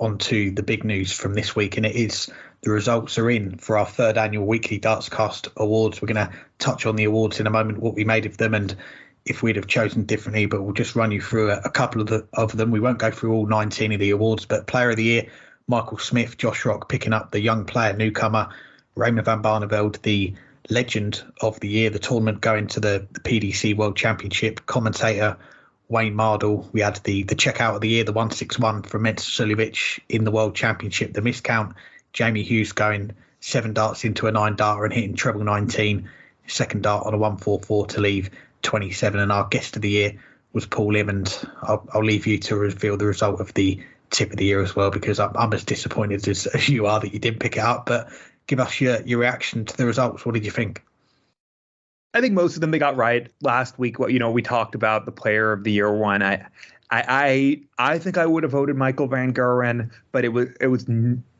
on to the big news from this week, and it is the results are in for our third annual Weekly Dartscast Awards. We're going to touch on the awards in a moment, what we made of them, and if we'd have chosen differently, but we'll just run you through a couple of them. We won't go through all 19 of the awards, but Player of the Year, Michael Smith, Josh Rock picking up the Young Player Newcomer, Raymond van Barneveld, the Legend of the Year, the tournament going to the PDC World Championship, commentator Wayne Mardle. We had the checkout of the year, the 161 from Mensah Suljovic in the World Championship, the miscount, Jamie Hughes going 7 darts into a 9-darter and hitting treble 19, second dart on a 144 to leave 27, and our guest of the year was Paul Lim, and I'll leave you to reveal the result of the tip of the year as well, because I'm as disappointed as you are that you didn't pick it up. But give us your reaction to the results. What did you think? I think most of them they got right last week. We talked about the Player of the Year one. I think I would have voted Michael Van Gerwen, but it was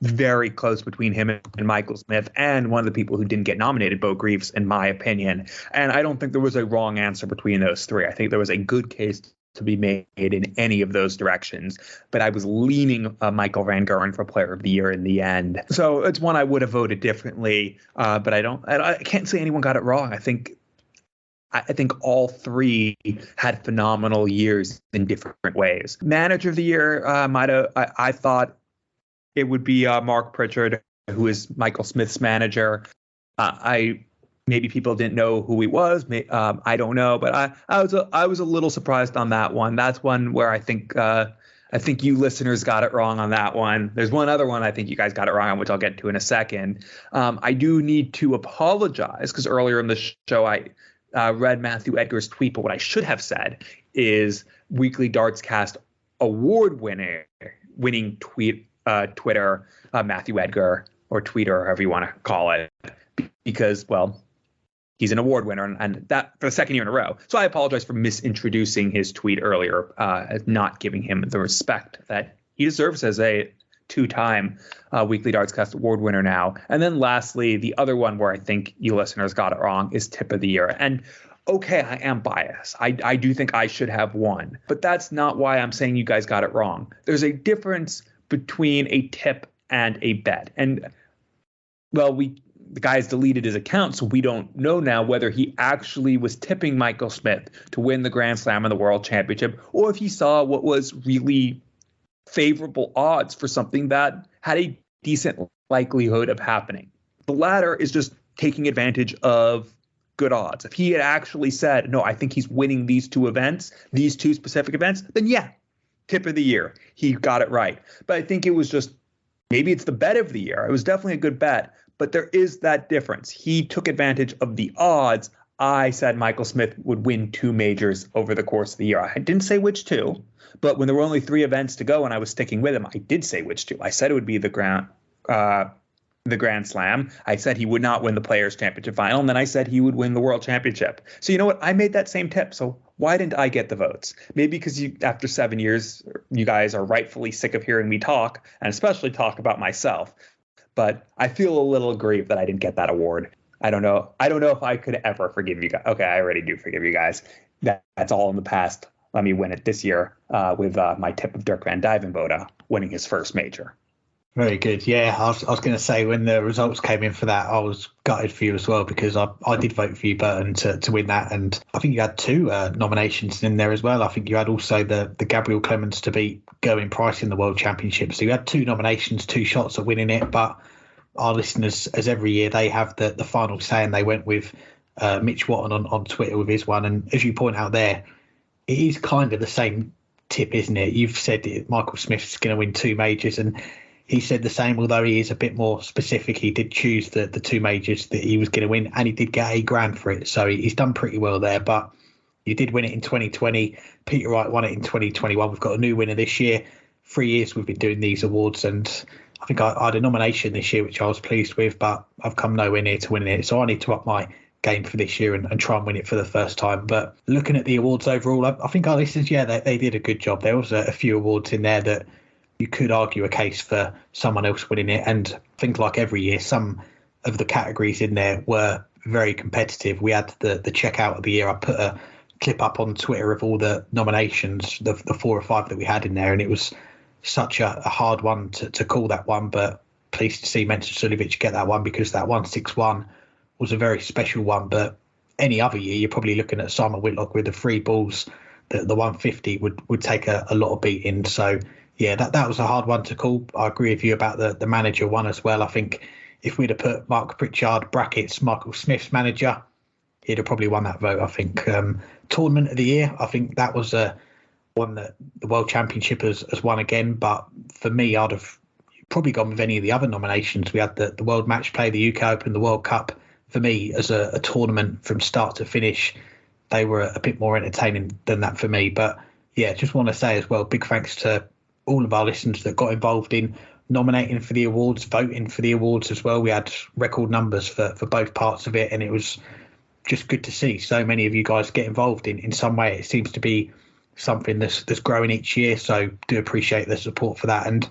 very close between him and Michael Smith, and one of the people who didn't get nominated, Bo Greaves, in my opinion. And I don't think there was a wrong answer between those three. I think there was a good case to be made in any of those directions, but I was leaning Michael Van Gerwen for Player of the Year in the end. So it's one I would have voted differently, but I can't say anyone got it wrong. I think all three had phenomenal years in different ways. Manager of the Year, I thought it would be Mark Pritchard, who is Michael Smith's manager. Maybe people didn't know who he was. I don't know, but I was a little surprised on that one. That's one where I think you listeners got it wrong on that one. There's one other one I think you guys got it wrong on, which I'll get to in a second. I do need to apologize because earlier in the show I read Matthew Edgar's tweet, but what I should have said is Weekly Dartscast Award winning Twitter Matthew Edgar, or tweeter, however you want to call it, because, well, he's an award winner, and that for the second year in a row. So I apologize for misintroducing his tweet earlier, not giving him the respect that he deserves as a two-time Weekly Dartscast Award winner now. And then lastly, the other one where I think you listeners got it wrong is Tip of the Year. And okay, I am biased. I do think I should have won, but that's not why I'm saying you guys got it wrong. There's a difference between a tip and a bet. And, well, the guy's deleted his account, so we don't know now whether he actually was tipping Michael Smith to win the Grand Slam and the World Championship, or if he saw what was really favorable odds for something that had a decent likelihood of happening. The latter is just taking advantage of good odds. If he had actually said, no, I think he's winning these two specific events, then yeah, Tip of the Year. He got it right. But I think it was just, maybe it's the bet of the year. It was definitely a good bet, but there is that difference. He took advantage of the odds. I said Michael Smith would win 2 majors over the course of the year. I didn't say which 2, but when there were only 3 events to go and I was sticking with him, I did say which 2. I said it would be the Grand Slam. I said he would not win the Players' Championship final, and then I said he would win the World Championship. So you know what? I made that same tip. So why didn't I get the votes? Maybe because after 7 years, you guys are rightfully sick of hearing me talk, and especially talk about myself. But I feel a little aggrieved that I didn't get that award. I don't know if I could ever forgive you guys. Okay, I already do forgive you guys. That's all in the past. Let me win it this year with my tip of Dirk van Dijvenbode winning his first major. Very good. Yeah, I was going to say, when the results came in for that, I was gutted for you as well, because I did vote for you, Burton, to win that. And I think you had 2 nominations in there as well. I think you had also the Gabriel Clemens to beat Gerwyn Price in the World Championship. So you had 2 nominations, 2 shots at winning it. But our listeners, as every year, they have the final say, and they went with Mitch Watton on Twitter with his one. And as you point out there, it is kind of the same tip, isn't it? You've said Michael Smith's going to win 2 majors, and he said the same, although he is a bit more specific. He did choose the 2 majors that he was going to win, and he did get $1,000 for it. So he's done pretty well there. But you did win it in 2020. Peter Wright won it in 2021. We've got a new winner this year. 3 years we've been doing these awards, and I think I had a nomination this year, which I was pleased with, but I've come nowhere near to winning it. So I need to up my game for this year and try and win it for the first time. But looking at the awards overall, I think our listeners, they did a good job. There was a few awards in there that you could argue a case for someone else winning it. And I think, like every year, some of the categories in there were very competitive. We had the checkout of the year. I put a clip up on Twitter of all the nominations, the 4 or 5 that we had in there, and it was such a hard one to call that one, but pleased to see Mensah Suljovic get that one, because that 161 was a very special one. But any other year, you're probably looking at Simon Whitlock with the 3 balls. The 150 would take a lot of beating. So yeah, that was a hard one to call. I agree with you about the manager one as well. I think if we'd have put Mark Pritchard brackets Michael Smith's manager, he'd have probably won that vote. I think tournament of the year, I think that was one that the World Championship has won again. But for me, I'd have probably gone with any of the other nominations. We had the World Match Play, the UK Open, the World Cup. For me, as a tournament from start to finish, they were a bit more entertaining than that for me. But yeah, just want to say as well, big thanks to all of our listeners that got involved in nominating for the awards, voting for the awards as well. We had record numbers for both parts of it, and it was just good to see so many of you guys get involved in some way. It seems to be something that's growing each year, so do appreciate the support for that. And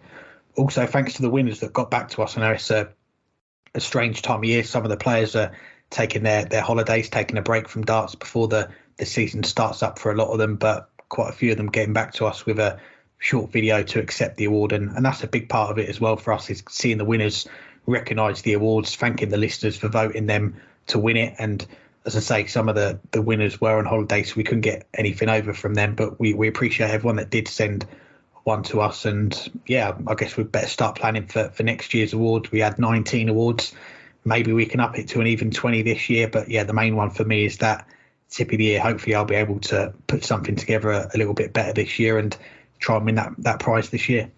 also thanks to the winners that got back to us. I know it's a strange time of year. Some of the players are taking their holidays, taking a break from darts before the season starts up for a lot of them, but quite a few of them getting back to us with a short video to accept the award. And that's a big part of it as well for us, is seeing the winners recognise the awards, thanking the listeners for voting them to win it. And as I say, some of the winners were on holiday, so we couldn't get anything over from them, but we appreciate everyone that did send one to us. And yeah, I guess we'd better start planning for next year's awards. We had 19 awards. Maybe we can up it to an even 20 this year. But yeah, the main one for me is that tip of the year. Hopefully I'll be able to put something together a little bit better this year and try and win that prize this year.